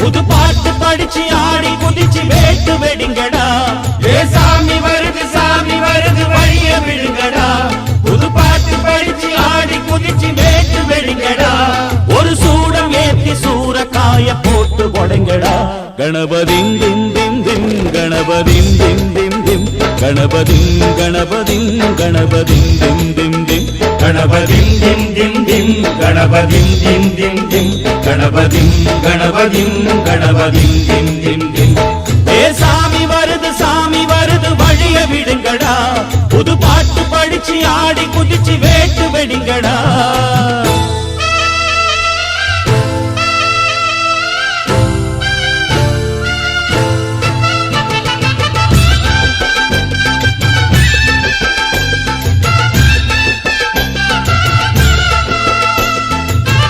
புது பாட்டு படிச்சு ஆடி குதிச்சு வேட்டு வெடிங்கடா ஏ சாமி வருது வழிய விடுங்கடா புது பாட்டு படிச்சு ஆடி குதிச்சு வேட்டு வெடிங்கடா ஒரு சூடம் ஏத்தி சூரக்காய போட்டு கொடைங்கடா கணபதிம் திம் திம் திம் கணபதிம் திம் திம் திம் கணபதிம் கணபதிம் கணபதிம் திம் திம் திம் கணபதிம் திம் திம் திம் கணபதிம் திம் திம் திம் கணபதிம் கணபதிம் கணபதிம் திம் திம் திம் ஏ சாமி வருது வழிய விடுங்கடா புது பாட்டு படிச்சு ஆடி குதிச்சு வேட்டு வெடிங்கடா